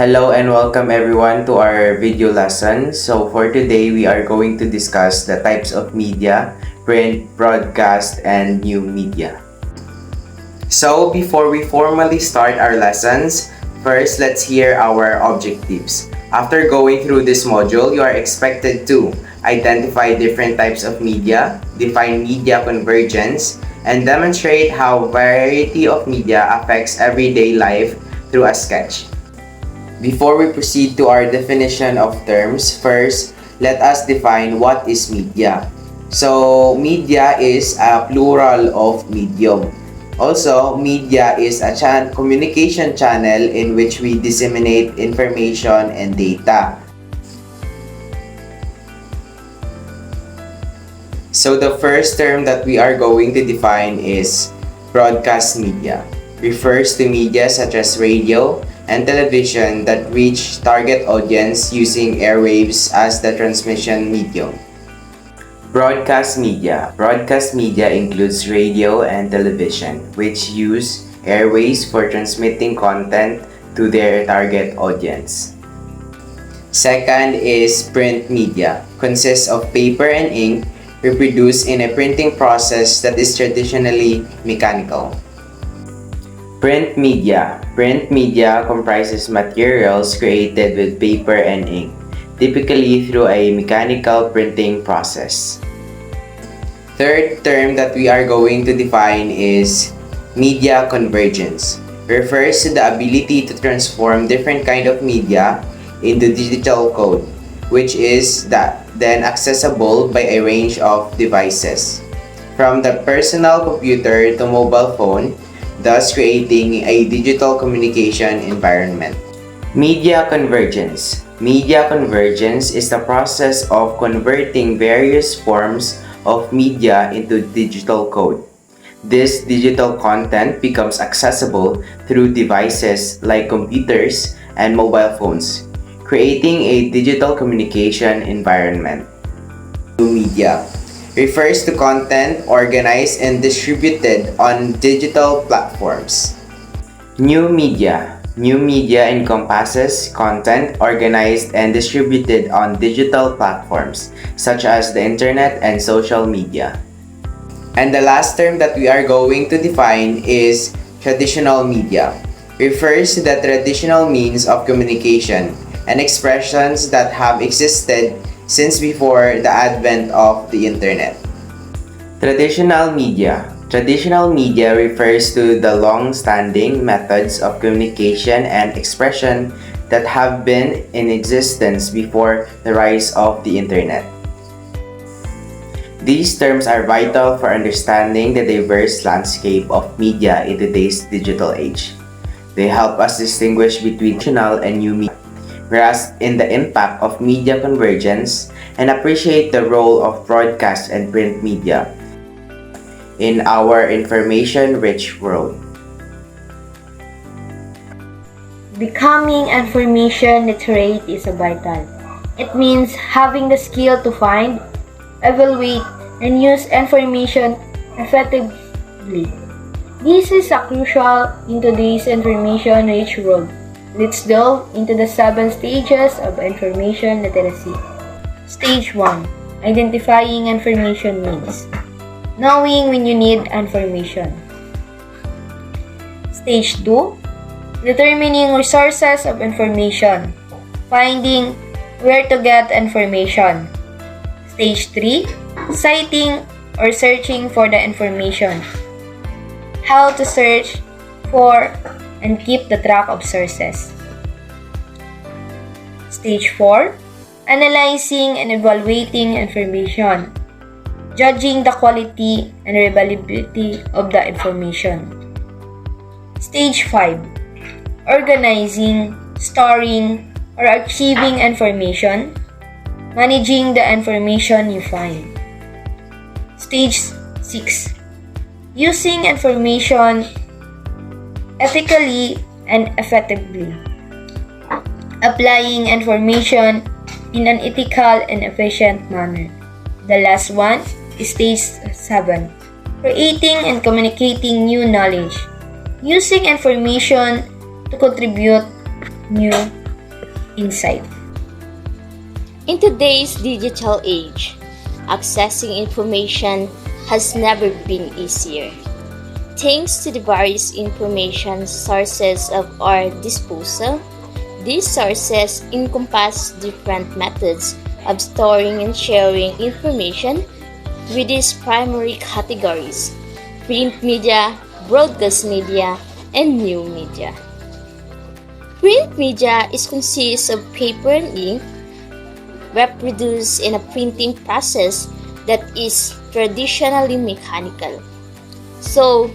Hello and welcome everyone to our video lesson. So for today, we are going to discuss the types of media, print, broadcast, and new media. So before we formally start our lessons, first let's hear our objectives. After going through this module, you are expected to identify different types of media, define media convergence, and demonstrate how variety of media affects everyday life through a sketch. Before we proceed to our definition of terms, first, let us define what is media. So, media is a plural of medium. Also, media is a communication channel in which we disseminate information and data. So, the first term that we are going to define is broadcast media. Refers to media such as radio and television that reach target audience using airwaves as the transmission medium. Broadcast media. Broadcast media includes radio and television, which use airwaves for transmitting content to their target audience. Second is print media. Consists of paper and ink reproduced in a printing process that is traditionally mechanical. Print media. Print media comprises materials created with paper and ink, typically through a mechanical printing process. Third term that we are going to define is media convergence. Refers to the ability to transform different kind of media into digital code, which is then accessible by a range of devices, from the personal computer to mobile phone, thus creating a digital communication environment. Media convergence. Media convergence is the process of converting various forms of media into digital code. This digital content becomes accessible through devices like computers and mobile phones, creating a digital communication environment. New media refers to content organized and distributed on digital platforms. New media. New media encompasses content organized and distributed on digital platforms such as the internet and social media. And the last term that we are going to define is traditional media. Refers to the traditional means of communication and expressions that have existed since before the advent of the internet. Traditional media. Traditional media refers to the long-standing methods of communication and expression that have been in existence before the rise of the internet. These terms are vital for understanding the diverse landscape of media in today's digital age. They help us distinguish between traditional and new media, grasp in the impact of media convergence, and appreciate the role of broadcast and print media in our information-rich world. Becoming information literate is a vital. It means having the skill to find, evaluate, and use information effectively. This is crucial in today's information-rich world. Let's delve into the 7 stages of information literacy. Stage 1. Identifying information needs. Knowing when you need information. Stage 2. Determining resources of information. Finding where to get information. Stage 3. Citing or searching for the information. How to search for and keep the track of sources. Stage 4. Analyzing and evaluating information. Judging the quality and reliability of the information. Stage 5. Organizing, storing, or archiving information. Managing the information you find. Stage 6. Using information ethically and effectively. Applying information in an ethical and efficient manner. The last one is stage 7. Creating and communicating new knowledge. Using information to contribute new insight. In today's digital age, accessing information has never been easier. Thanks to the various information sources at our disposal, these sources encompass different methods of storing and sharing information with these primary categories: print media, broadcast media, and new media. Print media is consists of paper and ink reproduced in a printing process that is traditionally mechanical. So,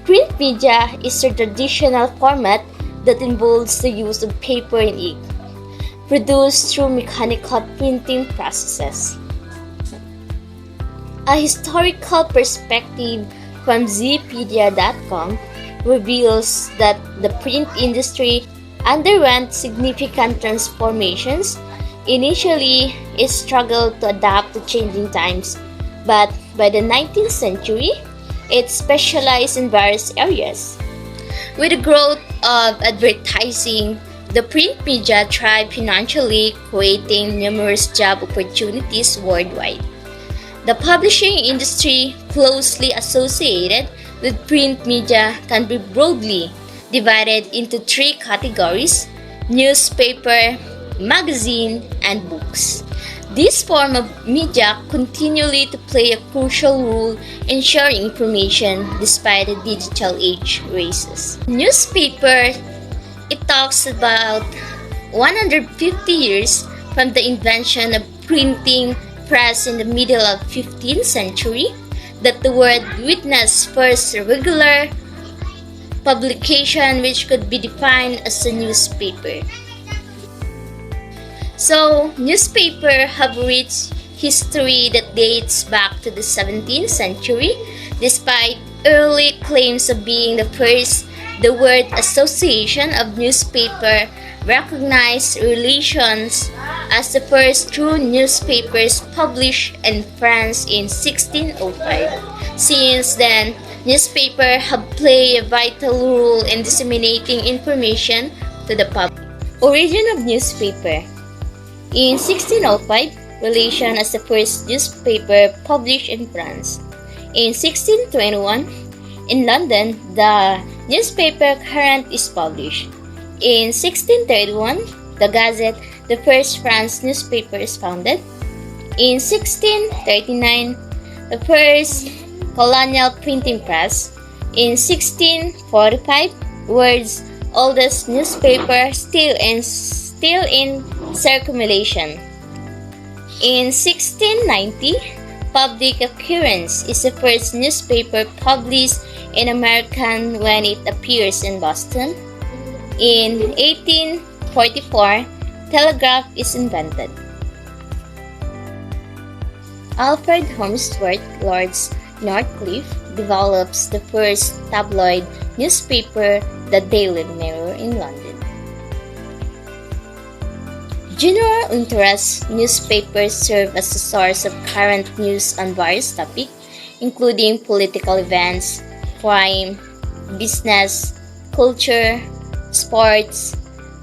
print media is a traditional format that involves the use of paper and ink, produced through mechanical printing processes. A historical perspective from Zpedia.com reveals that the print industry underwent significant transformations. Initially, it struggled to adapt to changing times, but by the 19th century, it specialized in various areas. With the growth of advertising, the print media thrived financially, creating numerous job opportunities worldwide. The publishing industry, closely associated with print media, can be broadly divided into three categories: newspaper, magazine, and books. This form of media continually to play a crucial role in sharing information despite the digital age races. Newspaper, it talks about 150 years from the invention of printing press in the middle of 15th century that the world witnessed first regular publication which could be defined as a newspaper. So, newspapers have rich history that dates back to the 17th century. Despite early claims of being the first, the word association of newspaper recognized relations as the first true newspapers published in France in 1605. Since then, newspapers have played a vital role in disseminating information to the public. Origin of newspaper. In 1605, relation as the first newspaper published in France. In 1621, in London, the newspaper Current is published. In 1631, the Gazette, the first French newspaper, is founded. In 1639, the first colonial printing press. In 1645, world's oldest newspaper still in circulation. In 1690, Public Occurrence is the first newspaper published in American when it appears in Boston. In 1844, telegraph is invented. Alfred Holmesworth Lord's Northcliffe develops the first tabloid newspaper, the Daily Mirror in London. General interest newspapers serve as a source of current news on various topics, including political events, crime, business, culture, sports,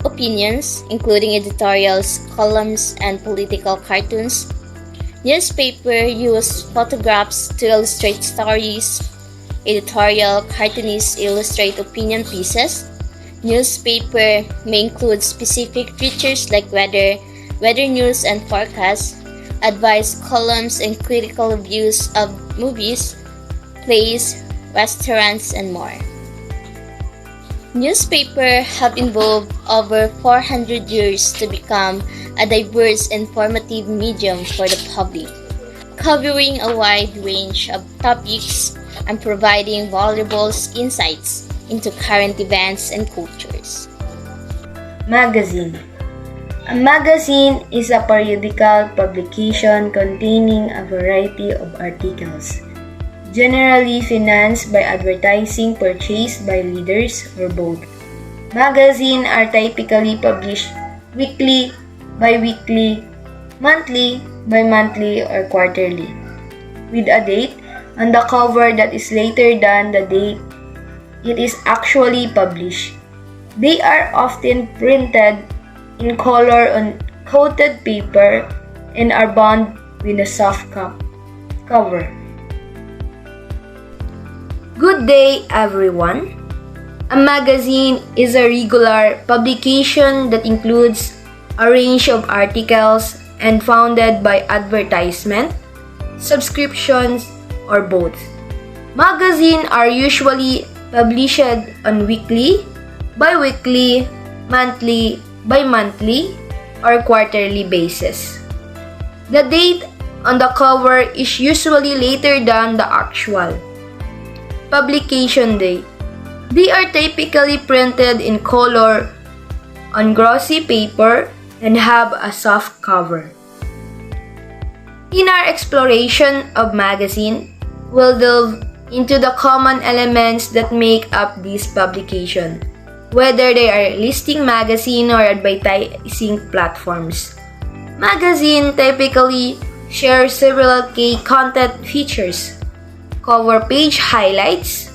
opinions, including editorials, columns, and political cartoons. Newspapers use photographs to illustrate stories. Editorial cartoonists illustrate opinion pieces. Newspaper may include specific features like weather news and forecasts, advice columns, and critical reviews of movies, plays, restaurants, and more. Newspapers have evolved over 400 years to become a diverse and informative medium for the public, covering a wide range of topics and providing valuable insights into current events and cultures. Magazine. A magazine is a periodical publication containing a variety of articles, generally financed by advertising purchased by readers or both. Magazines are typically published weekly, bi-weekly, monthly, bi-monthly, or quarterly, with a date on the cover that is later than the date it is actually published. They are often printed in color on coated paper and are bound with a soft cover. Good day, everyone. A magazine is a regular publication that includes a range of articles and founded by advertisement, subscriptions, or both. Magazines are usually published on weekly, bi-weekly, monthly, bi-monthly, or quarterly basis. The date on the cover is usually later than the actual publication date. They are typically printed in color on glossy paper and have a soft cover. In our exploration of magazine, we'll delve into the common elements that make up this publication, whether they are listing magazine or advertising platforms. Magazine typically share several key content features: cover page highlights,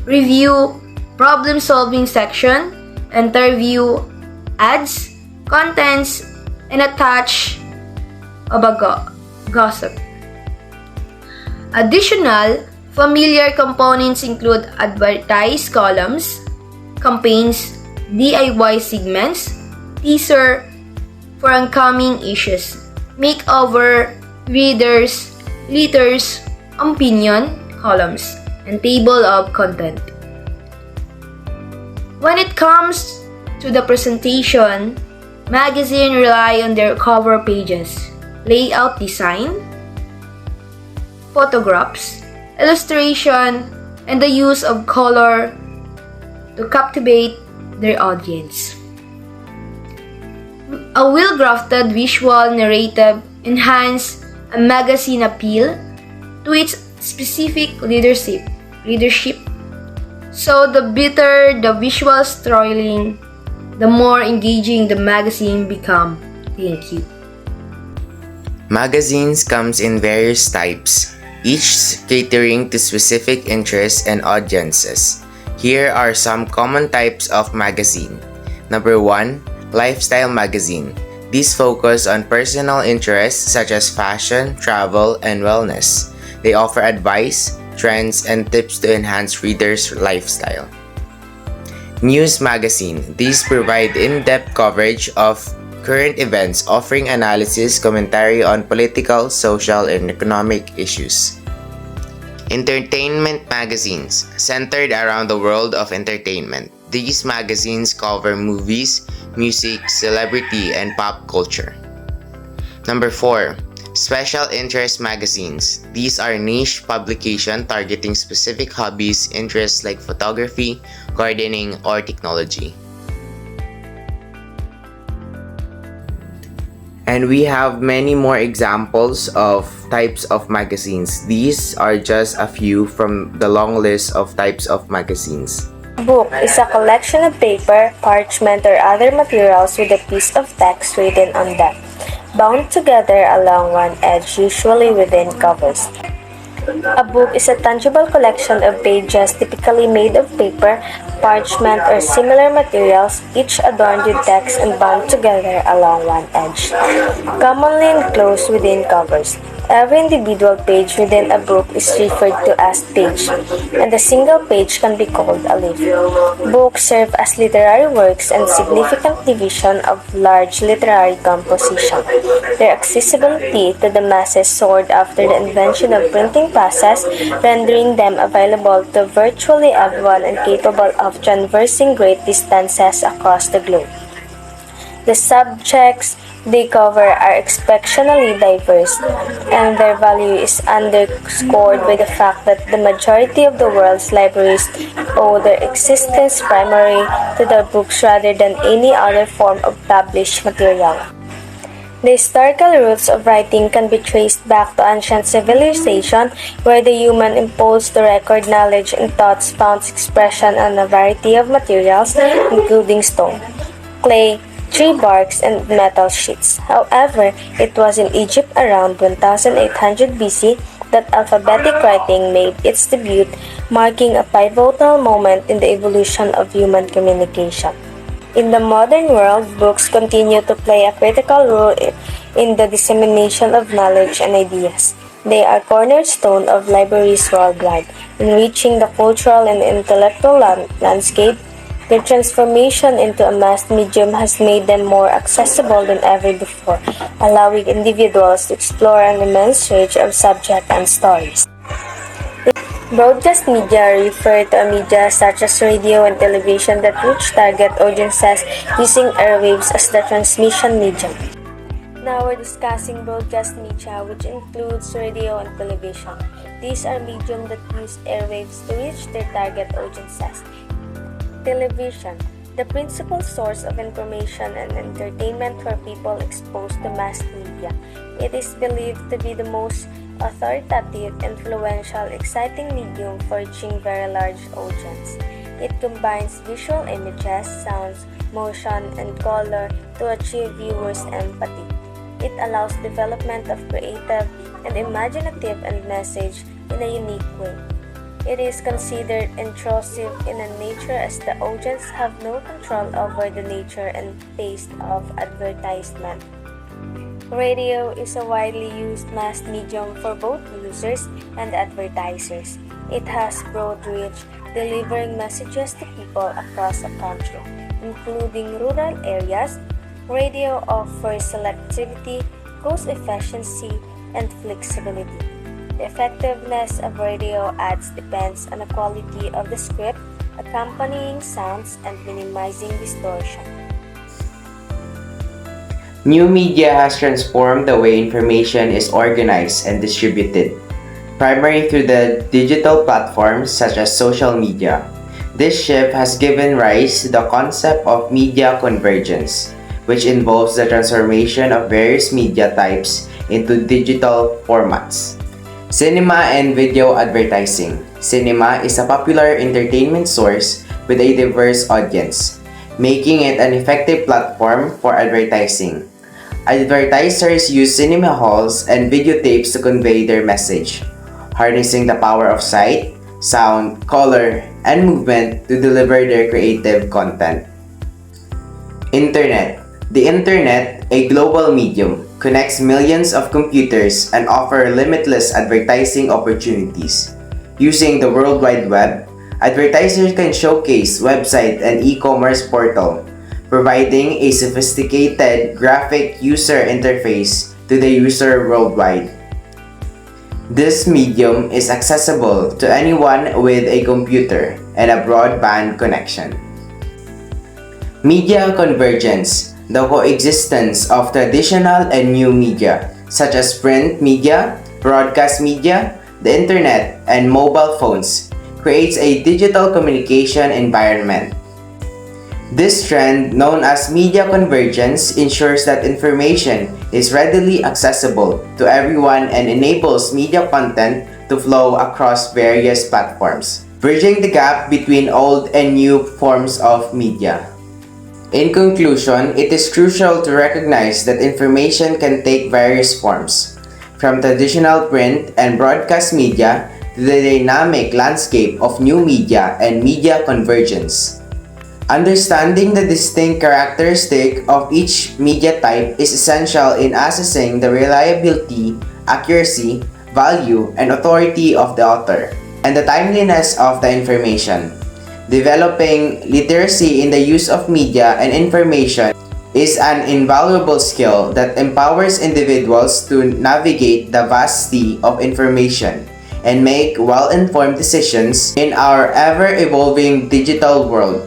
review, problem-solving section, interview, ads, contents, and attach of a gossip. Additional familiar components include advertised columns, campaigns, DIY segments, teaser for upcoming issues, makeover, readers, letters, opinion columns, and table of content. When it comes to the presentation, magazines rely on their cover pages, layout design, photographs, illustration, and the use of color to captivate their audience. A well-crafted visual narrative enhances a magazine appeal to its specific leadership. So the better the visual storytelling, the more engaging the magazine become. Thank you. Magazines comes in various types, each catering to specific interests and audiences. Here are some common types of magazine. Number 1, lifestyle magazine. These focus on personal interests such as fashion, travel, and wellness. They offer advice, trends, and tips to enhance readers' lifestyle. News magazine. These provide in-depth coverage of current events, offering analysis, commentary on political, social, and economic issues. Entertainment magazines, centered around the world of entertainment. These magazines cover movies, music, celebrity, and pop culture. Number 4, special interest magazines. These are niche publications targeting specific hobbies, interests like photography, gardening, or technology. And we have many more examples of types of magazines. These are just a few from the long list of types of magazines. A book is a collection of paper, parchment, or other materials with a piece of text written on them, bound together along one edge, usually within covers. A book is a tangible collection of pages typically made of paper, parchment, or similar materials, each adorned with text and bound together along one edge, commonly enclosed within covers. Every individual page within a book is referred to as page, and a single page can be called a leaf. Books serve as literary works and significant division of large literary composition. Their accessibility to the masses soared after the invention of printing presses, rendering them available to virtually everyone and capable of traversing great distances across the globe. The subjects they cover are exceptionally diverse, and their value is underscored by the fact that the majority of the world's libraries owe their existence primarily to their books rather than any other form of published material. The historical roots of writing can be traced back to ancient civilization, where the human impulse to record knowledge and thoughts found expression on a variety of materials, including stone, clay, tree barks, and metal sheets. However, it was in Egypt around 1800 BC that alphabetic writing made its debut, marking a pivotal moment in the evolution of human communication. In the modern world, books continue to play a critical role in the dissemination of knowledge and ideas. They are cornerstone of libraries worldwide, enriching the cultural and intellectual landscape. Their transformation into a mass medium has made them more accessible than ever before, allowing individuals to explore an immense range of subjects and stories. Broadcast media refer to a media such as radio and television that reach target audiences using airwaves as the transmission medium. Now we're discussing broadcast media, which includes radio and television. These are mediums that use airwaves to reach their target audiences. Television, the principal source of information and entertainment for people exposed to mass media. It is believed to be the most authoritative, influential, exciting medium for reaching very large audience. It combines visual images, sounds, motion, and color to achieve viewers' empathy. It allows development of creative and imaginative and message in a unique way. It is considered intrusive in nature as the audience have no control over the nature and taste of advertisement. Radio is a widely used mass medium for both users and advertisers. It has broad reach, delivering messages to people across the country, including rural areas. Radio offers selectivity, cost efficiency, and flexibility. The effectiveness of radio ads depends on the quality of the script, accompanying sounds, and minimizing distortion. New media has transformed the way information is organized and distributed, primarily through the digital platforms such as social media. This shift has given rise to the concept of media convergence, which involves the transformation of various media types into digital formats. Cinema and video advertising. Cinema is a popular entertainment source with a diverse audience, making it an effective platform for advertising. Advertisers use cinema halls and videotapes to convey their message, harnessing the power of sight, sound, color, and movement to deliver their creative content. Internet. The Internet, a global medium, connects millions of computers and offers limitless advertising opportunities. Using the World Wide Web, advertisers can showcase website and e-commerce portal, providing a sophisticated graphic user interface to the user worldwide. This medium is accessible to anyone with a computer and a broadband connection. Media convergence, the coexistence of traditional and new media, such as print media, broadcast media, the internet, and mobile phones, creates a digital communication environment. This trend, known as media convergence, ensures that information is readily accessible to everyone and enables media content to flow across various platforms, bridging the gap between old and new forms of media. In conclusion, it is crucial to recognize that information can take various forms, from traditional print and broadcast media to the dynamic landscape of new media and media convergence. Understanding the distinct characteristic of each media type is essential in assessing the reliability, accuracy, value, and authority of the author, and the timeliness of the information. Developing literacy in the use of media and information is an invaluable skill that empowers individuals to navigate the vast sea of information and make well-informed decisions in our ever-evolving digital world.